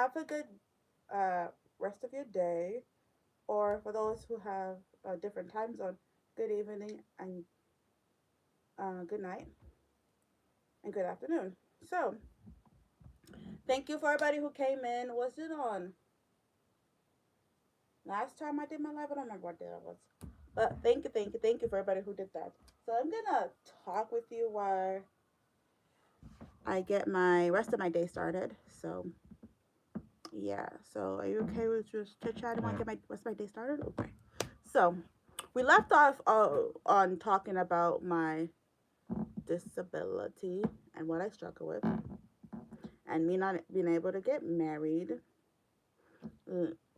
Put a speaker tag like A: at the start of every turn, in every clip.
A: have a good rest of your day, or for those who have a different time zone, good evening and good night and good afternoon. So, thank you for everybody who came in. Was it on last time I did my live? I don't remember what day that was. But thank you for everybody who did that. So I'm gonna talk with you while I get my rest of my day started. So yeah. So are you okay with just chit chatting while I get my rest of my day started? Okay. So we left off on talking about my disability and what I struggle with, and me not being able to get married.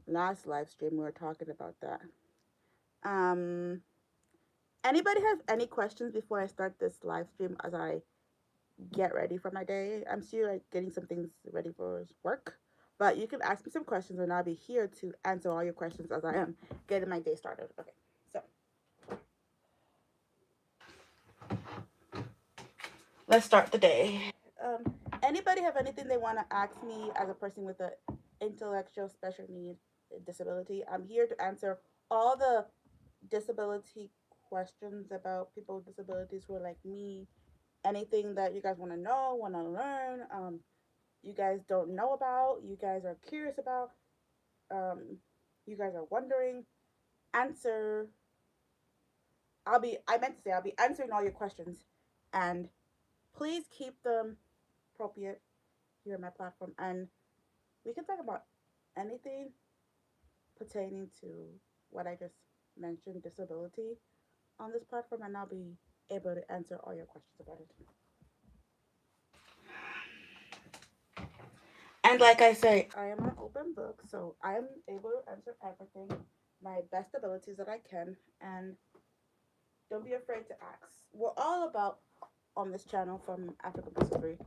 A: Last live stream we were talking about that. Um, Anybody have any questions before I start this live stream as I get ready for my day? I'm still like getting some things ready for work, but you can ask me some questions and I'll be here to answer all your questions as I am getting my day started. Okay, so let's start the day. Anybody have anything they want to ask me as a person with an intellectual special need disability? I'm here to answer all the disability questions about people with disabilities who are like me. Anything that you guys want to know, want to learn, you guys don't know about, you guys are curious about, um, you guys are wondering, answer. I meant to say, I'll be answering all your questions. And please keep them appropriate here on my platform. And we can talk about anything pertaining to what I just mentioned, disability, on this platform, and I'll be able to answer all your questions about it. And like I say, I am an open book, so I am able to answer everything, my best abilities that I can, and don't be afraid to ask. We're all about on this channel from African History,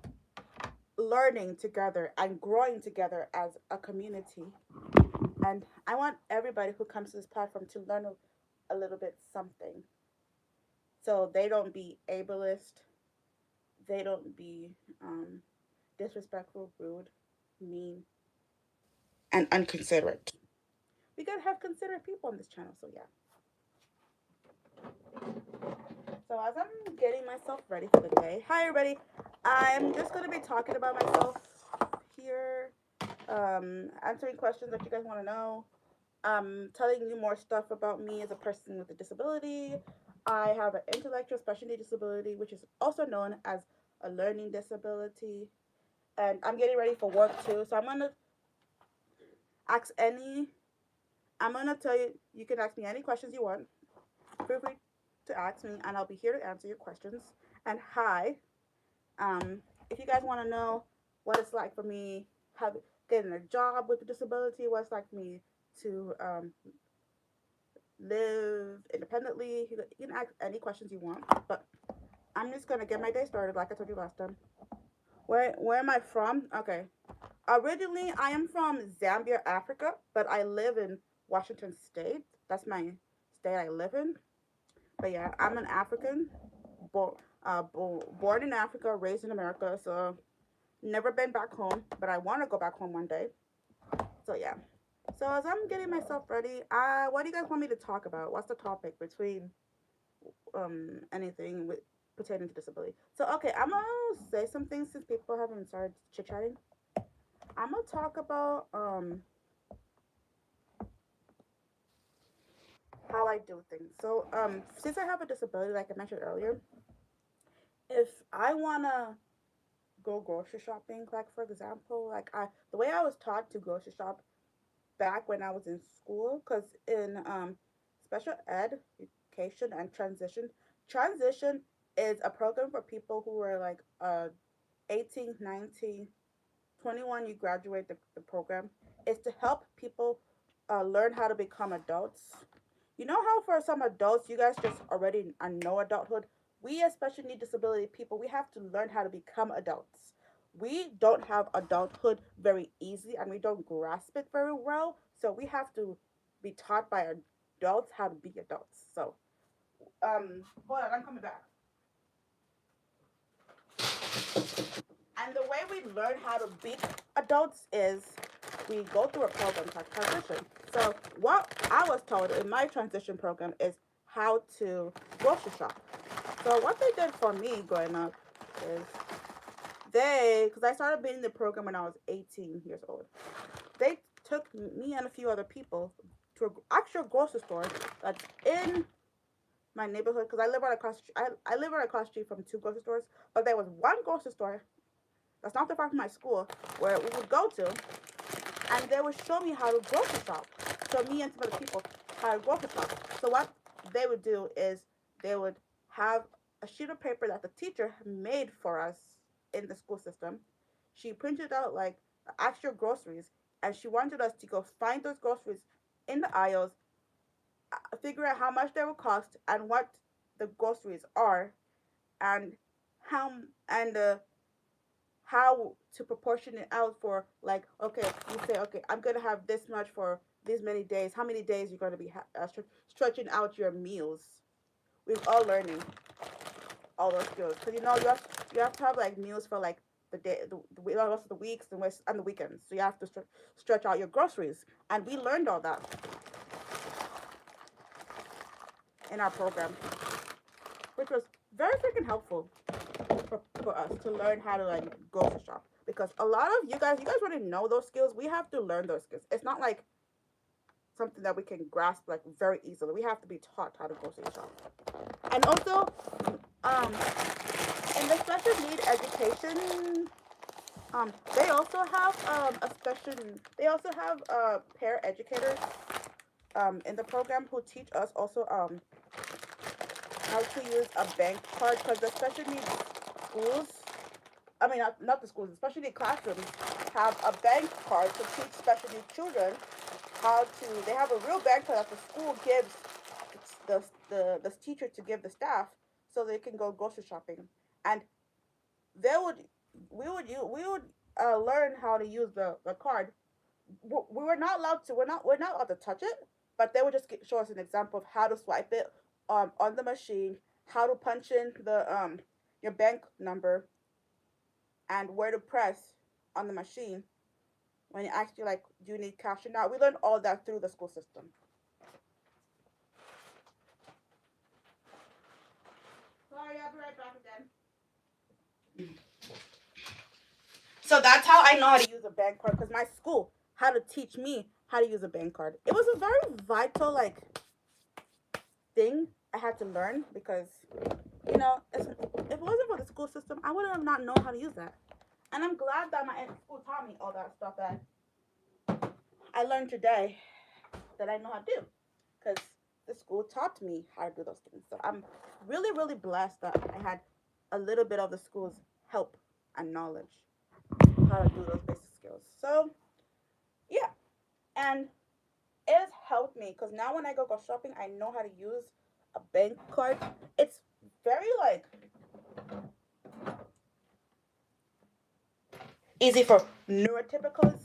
A: learning together and growing together as a community. And I want everybody who comes to this platform to learn a little bit something, so they don't be ableist, they don't be disrespectful, rude, mean, and unconsiderate. We gotta have considerate people on this channel. So yeah. So as I'm getting myself ready for the day, hi everybody. I'm just gonna be talking about myself here, answering questions that you guys want to know, telling you more stuff about me as a person with a disability. I have an intellectual special need disability, which is also known as a learning disability, and I'm getting ready for work too. So I'm gonna ask any. I'm gonna tell you. You can ask me any questions you want. Feel free to ask me, and I'll be here to answer your questions. And hi, if you guys want to know what it's like for me have getting a job with a disability, what it's like for me to live independently, you can ask any questions you want. But I'm just gonna get my day started, like I told you last time. Where am I from? Okay, originally I am from Zambia, Africa, but I live in Washington State. That's my state I live in. But yeah, I'm an African, born born in Africa, raised in America. So never been back home, but I want to go back home one day. So yeah. So as I'm getting myself ready, what do you guys want me to talk about? What's the topic between anything with pertaining to disability? So okay, I'm gonna say some things since people haven't started chit chatting. I'm gonna talk about how I do things. So since I have a disability, like I mentioned earlier, if I wanna go grocery shopping, like for example, like the way I was taught to grocery shop back when I was in school, because in special ed education and transition is a program for people who were like 18, 19, 21. You graduate the program. Is to help people learn how to become adults. You know how for some adults, you guys just already know adulthood. We as special need disability people, we have to learn how to become adults. We don't have adulthood very easy and we don't grasp it very well. So we have to be taught by adults how to be adults. So, hold on, I'm coming back. And the way we learn how to be adults is we go through a program called transition. So what I was told in my transition program is how to grocery shop. So what they did for me growing up is because I started being in the program when I was 18 years old. They took me and a few other people to an actual grocery store that's in my neighborhood because I live right across. I live right across the street from two grocery stores, but there was one grocery store that's not that far from my school where we would go to, and they would show me how to grocery shop. Show me and some other people how to grocery shop. So what they would do is they would have a sheet of paper that the teacher made for us in the school system. She printed out like actual groceries, and she wanted us to go find those groceries in the aisles, figure out how much they will cost and what the groceries are, and how and how to proportion it out for like okay you say okay I'm gonna have this much for these many days, how many days you're gonna be stretching out your meals. We're all learning all those skills because you have to have like meals for like the day the rest of the weeks and the weekends, so you have to stretch out your groceries, and we learned all that in our program, which was very freaking helpful for us to learn how to like grocery shop because a lot of you guys already know those skills. We have to learn those skills. It's not like something that we can grasp like very easily. We have to be taught how to grocery shop. And also, um, in the special need education, they also have they also have pair educators in the program who teach us also how to use a bank card because the special needs schools, I mean, not the schools, especially the classrooms, have a bank card to teach special needs children how to. They have a real bank card that the school gives the teacher to give the staff so they can go grocery shopping, and they would we would learn how to use the card. We were not allowed to. We're not allowed to touch it, but they would just show us an example of how to swipe it on the machine, how to punch in the your bank number, and where to press on the machine when you actually like do you need cash or not. We learned all that through the school system. Sorry, I'll be right back again. So that's how I know how to use a bank card because my school had to teach me how to use a bank card. It was a very vital like thing I had to learn because if it wasn't for the school system, I would have not known how to use that. And I'm glad that my school taught me all that stuff that I learned today that I know how to do because the school taught me how to do those things. So I'm really, really blessed that I had a little bit of the school's help and knowledge how to do those basic skills. So yeah, and it has helped me because now when I go shopping, I know how to use a bank card. It's very like easy for neurotypicals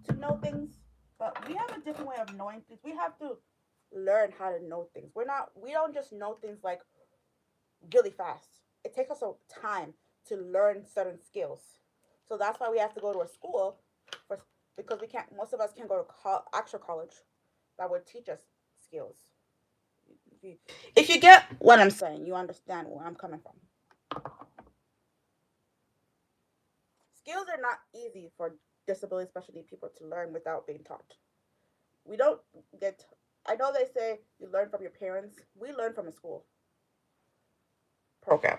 A: to know things, but we have a different way of knowing things. We have to learn how to know things. We don't just know things like really fast. It takes us a time to learn certain skills. So that's why we have to go to a school for because we can't. Most of us can't go to actual college that would teach us skills. If you get what I'm saying, you understand where I'm coming from. Skills are not easy for disability special need people to learn without being taught. We don't get. I know they say you learn from your parents. We learn from a school program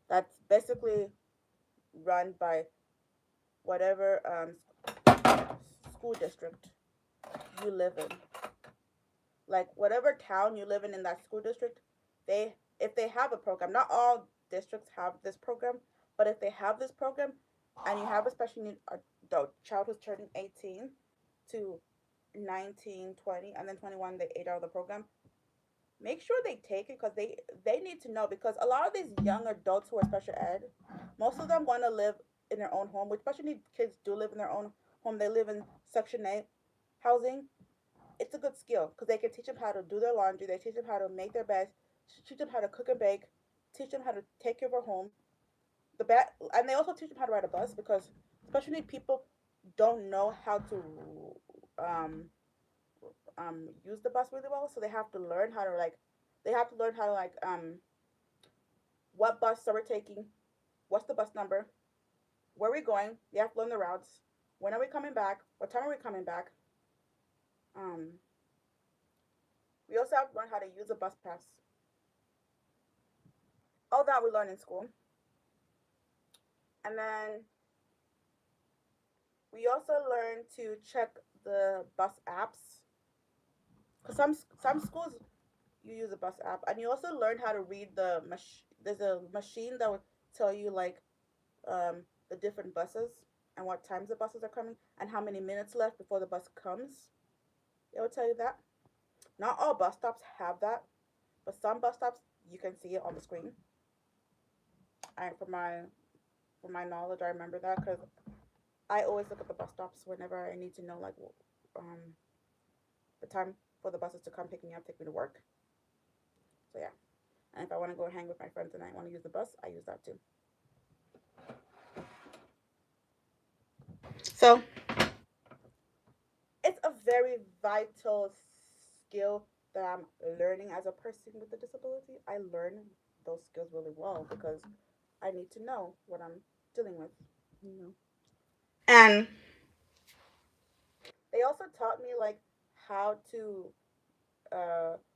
A: that's basically run by whatever school district you live in. Like whatever town you live in that school district, they if they have a program. Not all districts have this program, but if they have this program, and you have a special need adult child who's turning 18 to 19, 20, and then 21, they age out of the program. Make sure they take it because they need to know because a lot of these young adults who are special ed, most of them want to live in their own home, which special need kids do live in their own home. They live in Section 8 housing. It's a good skill because they can teach them how to do their laundry. They teach them how to make their beds, teach them how to cook and bake, teach them how to take care of their home. And they also teach them how to ride a bus because special need people. don't know how to um use the bus really well, so they have to learn how to like they have to learn how to like what bus are we taking, what's the bus number, where are we going. They have to learn the routes. When are we coming back? What time are we coming back? Um, we also have to learn how to use a bus pass. All that we learn in school, and then we also learn to check the bus apps. Cause some schools you use a bus app, and you also learn how to read There's a machine that will tell you like the different buses and what times the buses are coming and how many minutes left before the bus comes. It will tell you that. Not all bus stops have that, but some bus stops you can see it on the screen. I from my knowledge, I remember that because I always look at the bus stops whenever I need to know like um the time for the buses to come pick me up, take me to work. So yeah, and if I want to go hang with my friends and I want to use the bus, I use that too. So it's a very vital skill that I'm learning as a person with a disability. I learn those skills really well because I need to know what I'm dealing with, you know. And they also taught me like how to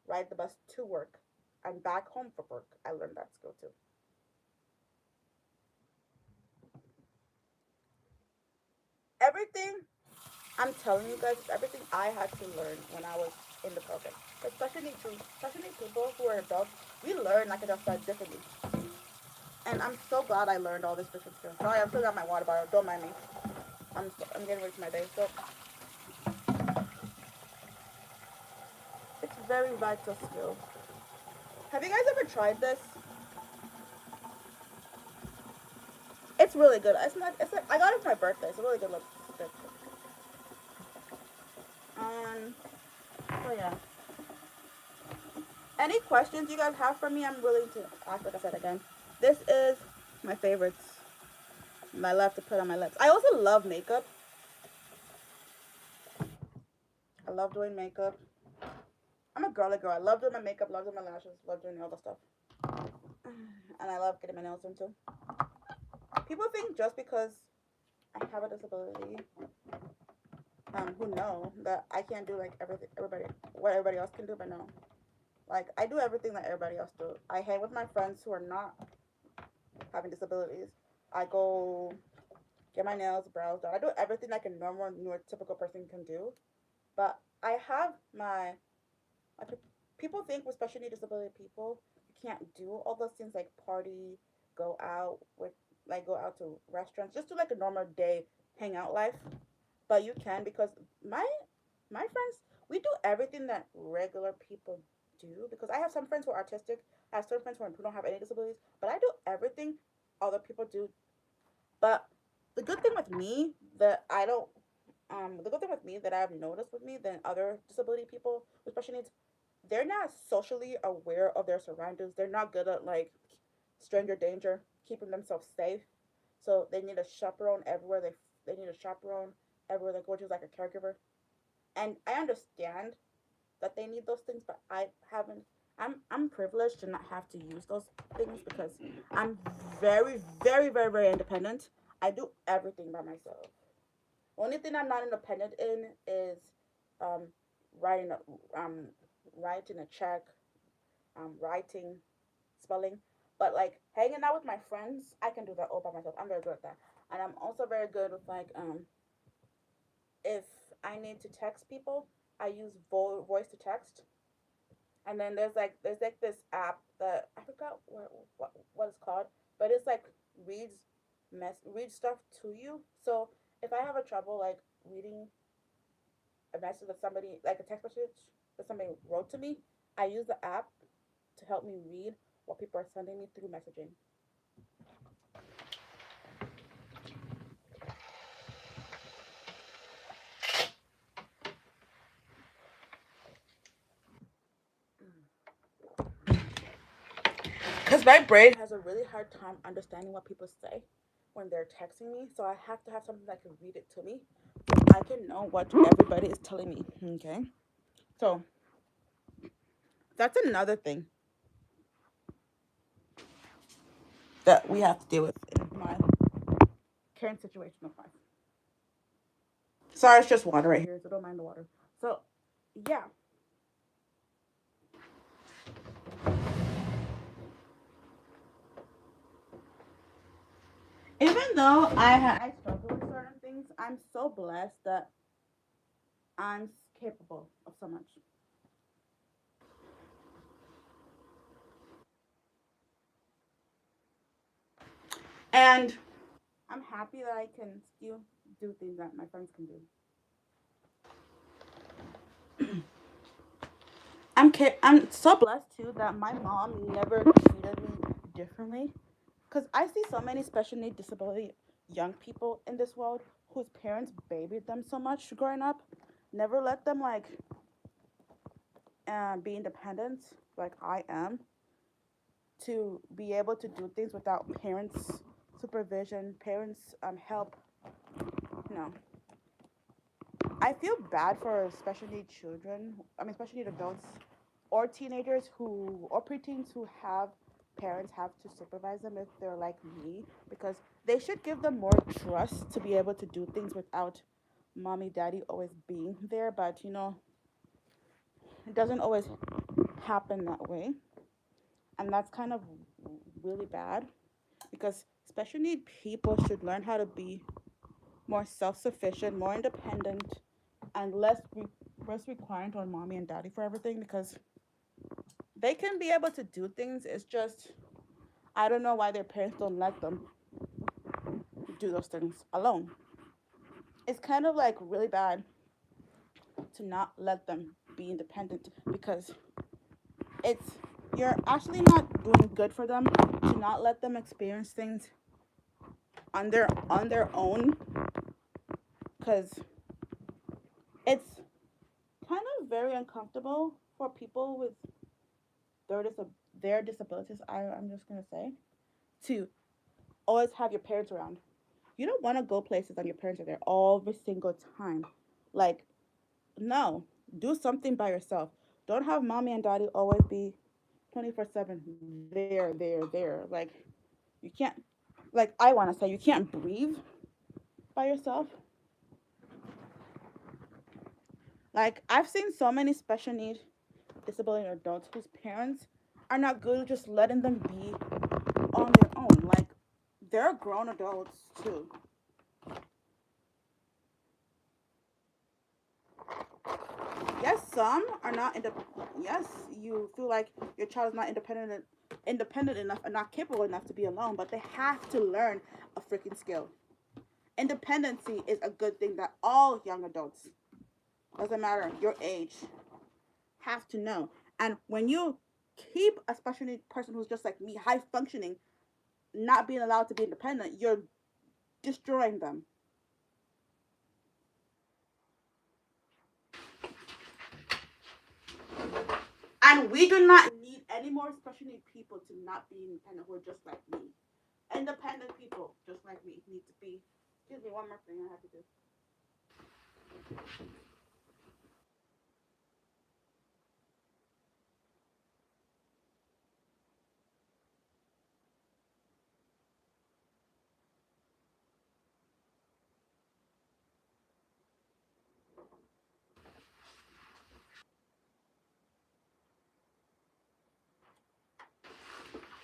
A: ride the bus to work and back home from work. I learned that skill too. Everything I'm telling you guys, everything I had to learn when I was in the program. Especially people who are adults, we learn like adults differently. And I'm so glad I learned all this different stuff. Sorry, I still got my water bottle. Don't mind me. I'm getting ready for my day. So it's very vital skill. Have you guys ever tried this? It's really good. It's not. It's like I got it for my birthday. It's a really good lipstick. So yeah. Any questions you guys have for me? I'm willing to ask. Like I said again, this is my favorites. My love to put on my lips. I also love makeup. I love doing makeup. I'm a girly girl. I love doing my makeup. Love doing my lashes. Love doing all the stuff. And I love getting my nails done too. People think just because I have a disability, who know that I can't do like everything, everybody, what everybody else can do, but no. Like I do everything that everybody else do. I hang with my friends who are not having disabilities. I go get my nails, brows done. I do everything like a normal, neurotypical person can do. But I have my people think with special needs disability people you can't do all those things like party, go out with go out to restaurants, just do like a normal day hangout life. But you can because my my friends we do everything that regular people do because I have some friends who are artistic. I have some friends who don't have any disabilities, but I do everything other people do. But the good thing with me that I don't the good thing with me that I've noticed with me than other disability people with special needs, they're not socially aware of their surroundings. They're not good at like stranger danger, keeping themselves safe. So they need a chaperone everywhere they need a chaperone everywhere they go, which is like a caregiver. And I understand that they need those things, but I haven't. I'm privileged to not have to use those things because I'm very independent. I do everything by myself. Only thing I'm not independent in is um, writing writing a check, writing, spelling. But like hanging out with my friends, I can do that all by myself. I'm very good at that, and I'm also very good with like if I need to text people, I use voice to text. And then there's like this app that I forgot what it's called, but it's like reads stuff to you. So if I have a trouble like reading a message that somebody like a text message that somebody wrote to me, I use the app to help me read what people are sending me through messaging. Because my brain has a really hard time understanding what people say when they're texting me, so I have to have something that can read it to me. So I can know what everybody is telling me. Okay, so that's another thing that we have to deal with in my current situation of life. Sorry, it's just water right here, so don't mind the water. So, yeah, even though I struggle with certain things, I'm so blessed that I'm capable of so much. And I'm happy that I can still do things that my friends can do. I'm so blessed too that my mom never treated me differently. Cause I see so many special need disability young people in this world whose parents babied them so much growing up, never let them like be independent like I am, to be able to do things without parents' supervision, parents' help. No, I feel bad for special need children. I mean, special need adults or teenagers who or preteens who have parents have to supervise them if they're like me, because they should give them more trust to be able to do things without mommy, daddy always being there. But it doesn't always happen that way, and that's kind of really bad because special need people should learn how to be more self-sufficient, more independent, and less required on mommy and daddy for everything, because they can be able to do things. It's just I don't know why their parents don't let them do those things alone. It's kind of like really bad to not let them be independent, because it's you're actually not doing good for them to not let them experience things on their own, because it's kind of very uncomfortable for people with their their disabilities. I'm just gonna say, to always have your parents around. You don't want to go places and your parents are there every single time. Like, no, do something by yourself. Don't have mommy and daddy always be 24/7 there. Like, you can't, like, I want to say, you can't breathe by yourself. Like, I've seen so many special need disability adults whose parents are not good at just letting them be on their own. Like, they're grown adults too. Yes, some are not yes, you feel like your child is not independent enough and not capable enough to be alone, but they have to learn a freaking skill. Independency is a good thing that all young adults, doesn't matter your age, have to know. And when you keep a special needs person who's just like me, high functioning, not being allowed to be independent, you're destroying them. And we do not need any more special need people to not be independent who are just like me. Independent people just like me need to be. Excuse me, one more thing I have to do.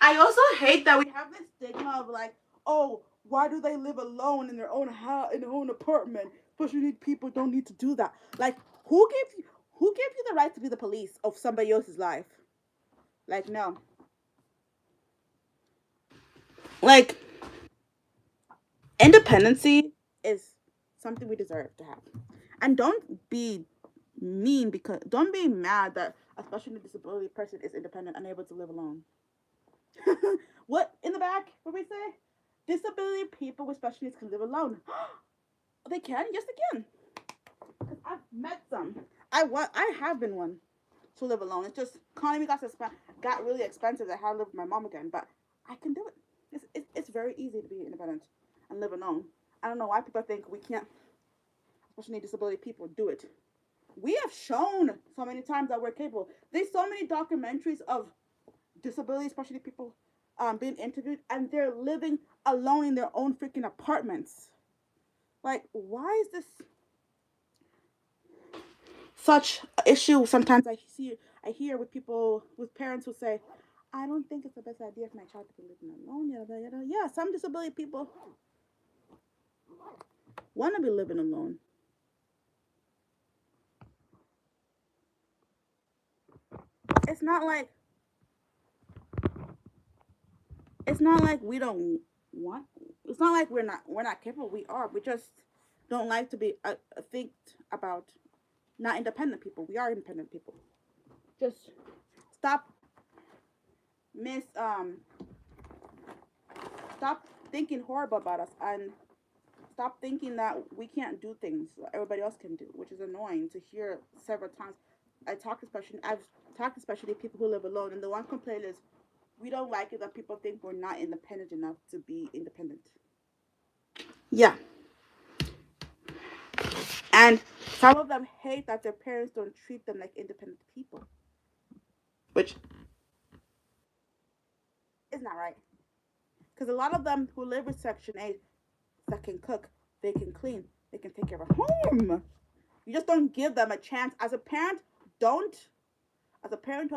A: I also hate that we have this stigma of like, oh, why do they live alone in their own house, in their own apartment? Special need people don't need to do that. Like, who gave you the right to be the police of somebody else's life? Like, no. Like, independency is something we deserve to have. And don't be mean, because don't be mad that a special need disability person is independent, unable to live alone. What in the back? What we say? Disability people with special needs can live alone. They can? Yes, they can. Because I've met some. I have been one to live alone. It's just economy got really expensive. I had to live with my mom again, but I can do it. It's very easy to be independent, and live alone. I don't know why people think we can't, especially disability people, do it. We have shown so many times that we're capable. There's so many documentaries of disability, especially people being interviewed, and they're living alone in their own freaking apartments. Like, why is this such an issue? Sometimes I hear with people, with parents who say, I don't think it's the best idea for my child to be living alone. Yada, yada. Yeah, some disability people want to be living alone. It's not like it's not like we don't want. It's not like we're not capable. We are. We just don't like to be think about not independent people. We are independent people. Just stop miss stop thinking horrible about us and stop thinking that we can't do things that everybody else can do, which is annoying to hear several times. I've talked especially people who live alone, and the one complaint is we don't like it that people think we're not independent enough to be independent. Yeah, and some of them hate that their parents don't treat them like independent people, which is not right. Because a lot of them who live with Section 8 that can cook, they can clean, they can take care of a home. You just don't give them a chance. As a parent, don't. As a parent,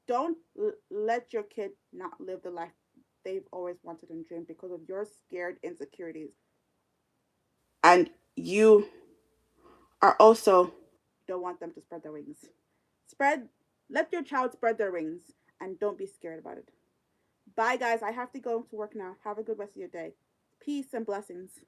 A: don't let your kid not live the life they've always wanted and dreamed because of your scared insecurities. And you are also don't want them to spread their wings. Spread, let your child spread their wings and don't be scared about it. Bye, guys. I have to go to work now. Have a good rest of your day. Peace and blessings.